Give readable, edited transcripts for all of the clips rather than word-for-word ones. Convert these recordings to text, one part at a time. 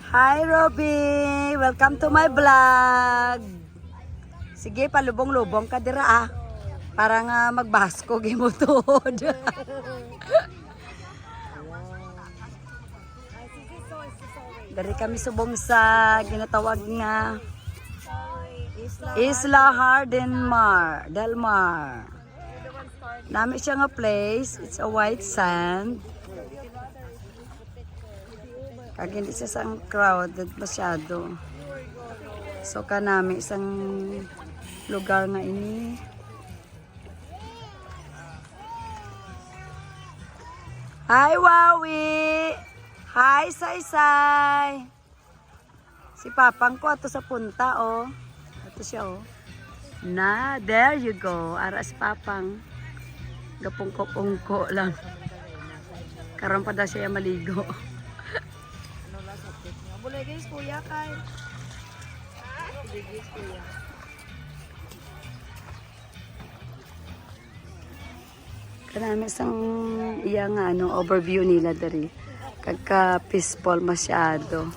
Hi, Robby! Welcome to my vlog! Sige, palubong-lubong ka dira ah. Para nga magbasko, gimutod. Dari kami subong sa ginatawag nga Isla Del Mar. Nami siya nga place. It's a white sand. Kag hindi siya sang crowded masyado. So kanami isang lugar nga ini. Hi Wawi! Hi Saysay! Si Papang ko ato sa punta oh. Ato siya oh. Na, there you go. Ara si Papang. Gapungko-pungko lang. Karon pa daw siya maligo. Boleh guys, kuya kay. Boleh guys, kuya. Kanami isang iya nga ano, overview nila dari. Kagka peaceful masyado.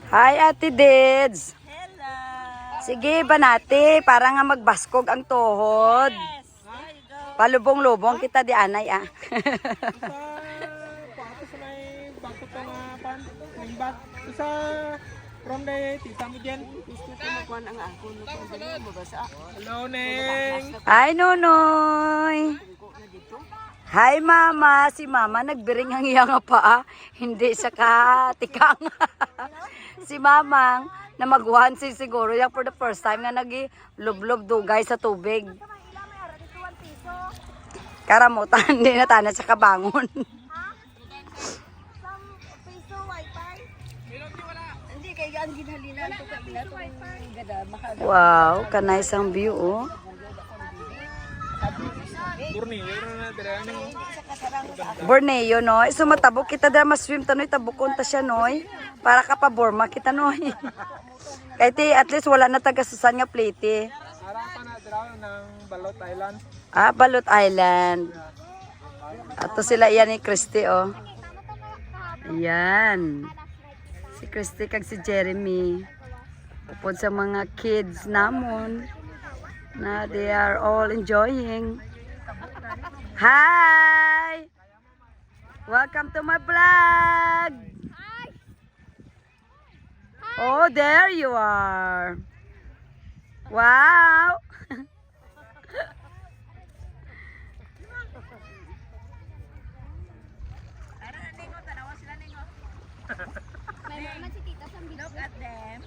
Hi Ate Dids. Hello. Sige banati para nga magbaskog ang tuhod. Yes. Palubong-lubong kita di anay ah. Sa from the tita mo dyan. Hello, Neng. Hi, Nonoy. Hi, Mama. Si Mama nagbiring ang iya nga pa. Hindi sa katikang. Si Mamang na magwan si siguro yan for the first time nga nagi-lublob dugay sa tubig. Karamutan, hindi na tanan sa kabangon. Wow, kanay isang view oh. Borneo no, iso matabok kita dara maswim tanoy tabukon ta siya noy. Para ka pa Borma kita noy. Kay ti at least wala na taga-susan nga plate. Harapan na draw ng Balot Island. Ah, Balot Island. Ato sila iyan ni Christy oh. Ayan. Si Christy kag si Jeremy. Upod sa mga kids namon na they are all enjoying. Hi! Welcome to my vlog! Oh, there you are! Wow! Look at them.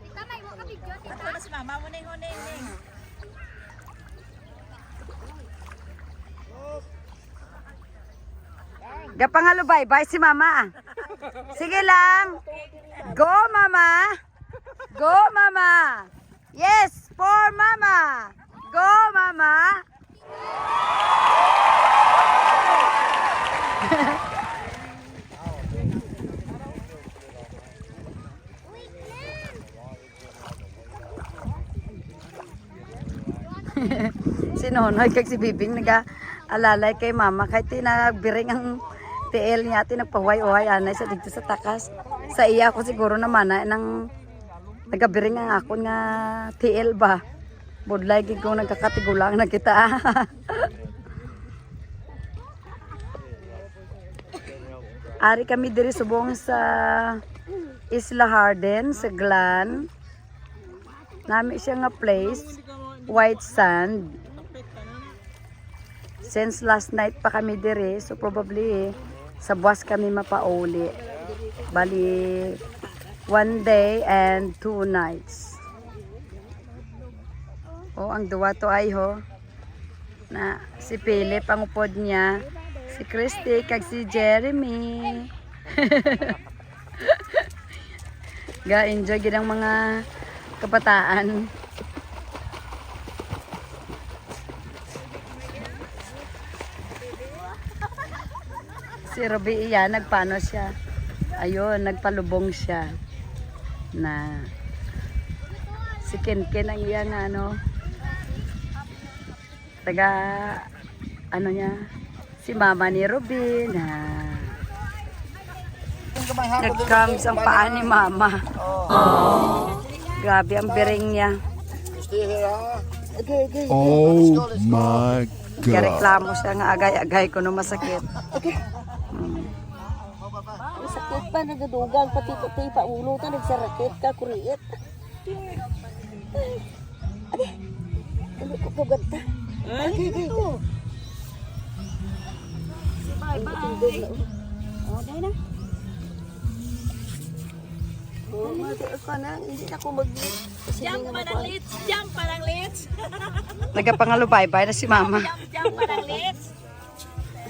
Tita, may mo ka video, tita. Ano si mama mo neng. Gapangalo bye-bye si mama. Sige lang. Go mama. Go mama. Yes, for mama. Go mama. Si Nonoy kag si Bibing nag-alalay kay mama kahit tinagbiring ang TL niya ati nagpahuay-uhay anay sa dito sa takas. Sa iya ko siguro naman na nang nagabiring ang ako nga TL ba. Budlay gid ko nagkakatigulang na kita. Ari kami diri subong sa Isla Harden sa Glan. Nami siya nga place. White sand. Since last night pa kami dire, so probably sa buwas kami mapauli. Bali 1 day and 2 nights. Oh, ang duwa to ay ho. Na si Philip ang upod niya, si Christy kag si Jeremy. Ga-enjoy gid ang mga kabataan. Si Robby iyan, nagpano siya. Ayun, nagpalubong siya. Na si Kenken ang iyang ano. Taga ano niya, Si mama ni Robin. Nag-cramps ang paa ni mama. Grabe ang bering niya. Oh my Kaya god. reklamo siya nga agay-agay ko no masakit. Sakit pa, nagadugang, pati pa ulo ta, nagsarakit ka, kuriit. Ate, ano ko paganta? Okay. Bye-bye. Oh, dahil na. Oh, mati ka na, hindi na ako mag-lit. Jump pa ng lits, jump pa ng lits. Nagkapangalubay-bay na si mama. Jump pa ng lits.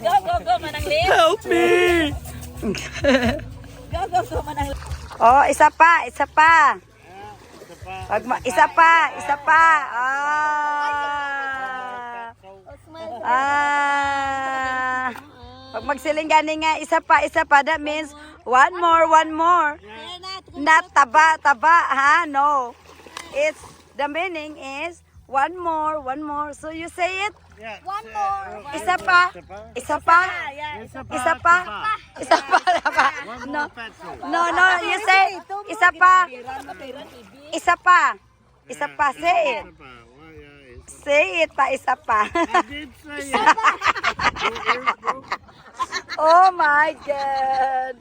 Go, manang lits. Help me! Go, manang lits. Oh, isa pa. Isa pa. Pag magsiling gani nga, isa pa. That means, one more. Not taba, ha? No. The meaning is, one more. So you say it? One more. Isa pa. No, you say, isa pa. Say it. Say it pa, isa pa. Oh my God.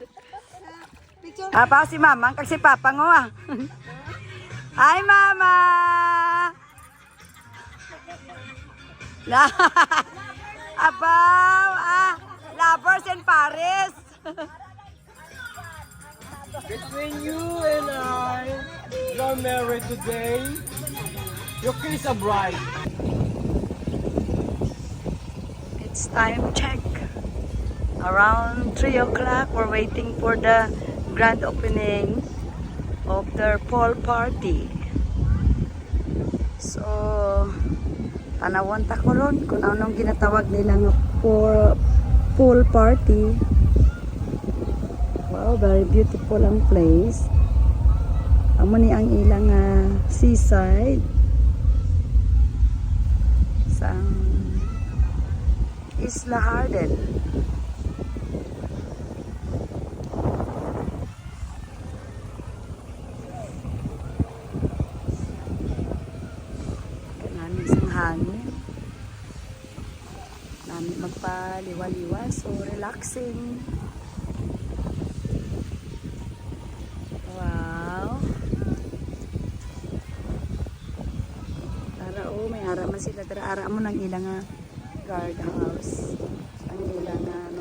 Apa si mama, kag si papa ngo ah. Hi mama. Na. Abaw, lovers in Paris. Between you and I, you're married today. Your kiss a bride. It's time check. Around 3 o'clock, we're waiting for the grand opening of their pool party. So, tanawon ta ko ron kung anong ginatawag nila nga pool party. Wow, very beautiful ang place. Amo ni ang ilang seaside. Sang Isla Harden. Kanami sang hangin. Nami magpaliwa-liwa, so relaxing. Wow. Tara may ara man sila. Tara ara mo ng ilang guard house. Ang ilang nang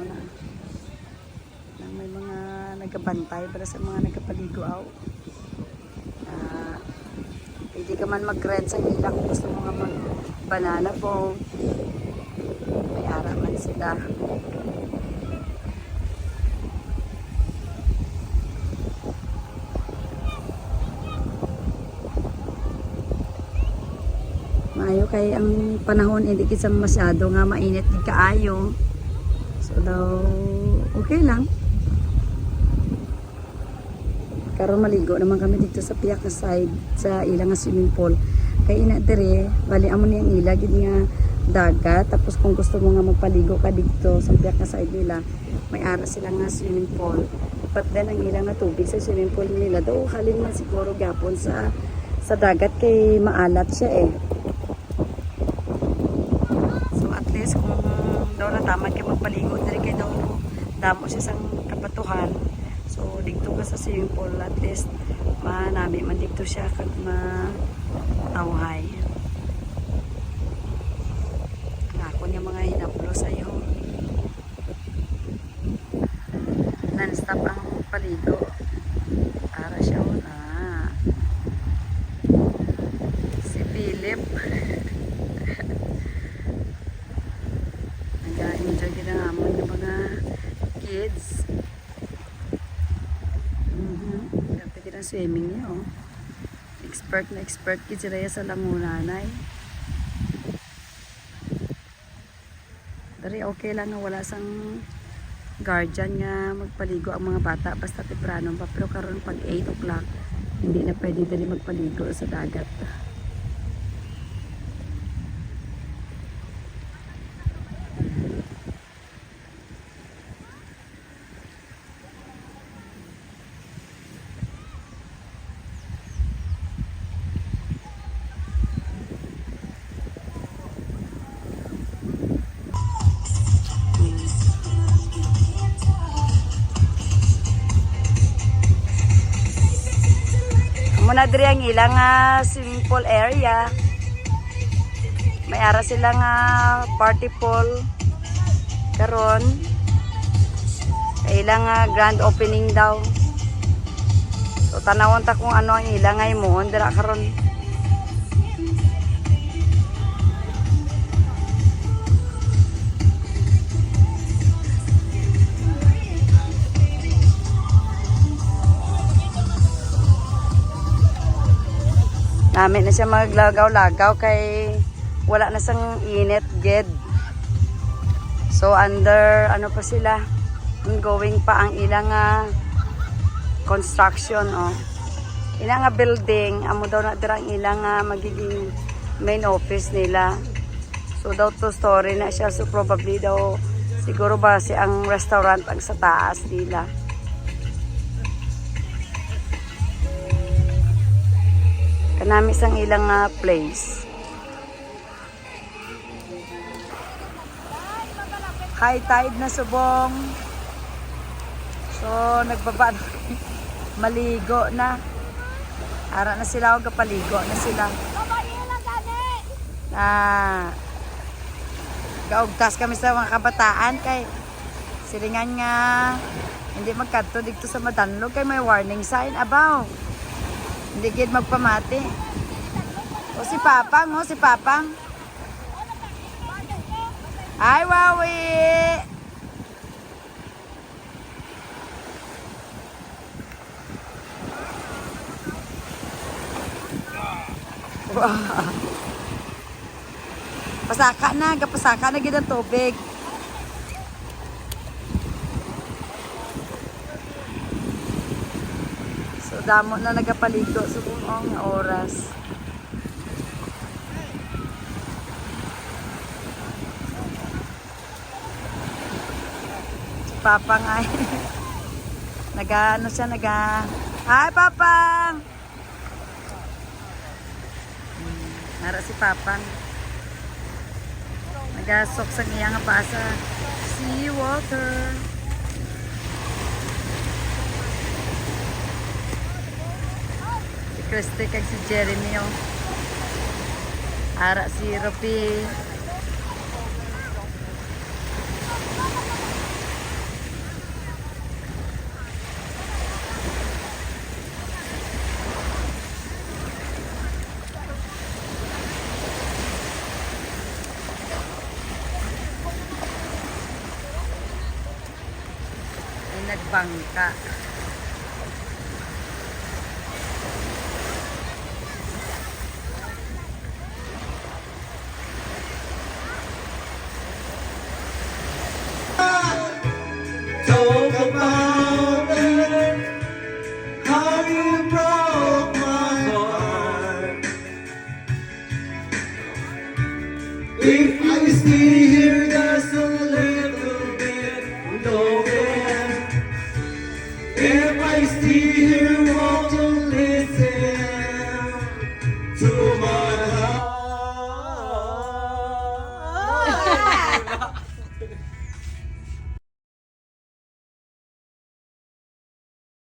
may mga nagabantay para sa mga nagapaligo aw. Pwede ka man mag-rent sa ilang kung gusto mo nga mag-banana boat. May ara man sila. Maayo kay ang panahon hindi kisang masyado nga mainit di kaayo. So daw okay lang. Karon maligo naman kami dito sa piyak na side sa ilang swimming pool. Kay ina dire bali amo ni ang ila gid nga dagat, tapos kung gusto mo nga magpaligo ka dito sa piyak na side nila, may ara sila nga swimming pool. But then ang ilang nga tubig sa swimming pool nila daw halin man siguro gapon sa dagat kay maalat siya eh. Kung daw natamad ka magpaligo dali kay daw damo siya sang kapatuhan, so dito ka sa swimming pool at least manami man dito siya kag matawhay ako niya mga hinaplo sa iyo. Non-stop ang paligo para siya si Philip. Enjoy din ang amon ng mga kids. Grabe din ang swimming niya, oh. Expert kids sila sa langunanay. Dari okay lang nga wala sang guardian nga magpaligo ang mga bata basta temprano pa, pero karon pag 8 o'clock hindi na pwede dali magpaligo sa dagat. na diri ang ilang swimming pool area. May ara silang party pool karon. Ilang grand opening daw. So tanawon ta kung ano ang ilang ay mo dira karon. Namin na siya maglagaw-lagaw kay wala na sang init ged. So under ano pa sila, ongoing pa ang ilang construction ilang building amo daw na dirang ilang magiging main office nila. So daw 2 story na siya, so probably daw siguro ba si ang restaurant ang sa taas nila. Kanami sang ilang place. High tide na subong. So nagbaba na. Maligo na. Ara na sila o kapaligo na sila. Gaugtas kami sa mga kabataan kay silingan nga hindi magkadto dito sa Madanlog kay may warning sign abaw. Hindi gid magpamati. O si Papang, si Papang. Hi, Wawi! Wow. Pasaka na, kapasaka na gid ang tubig. So damo na nagapaligo sa buong oras. Si Papang ay Hi Papang! Nara si Papang. Nagasok sa iyang pasa. Sea water. Si Christy kag si Jeremy Ara si Ropi. Nagbangka.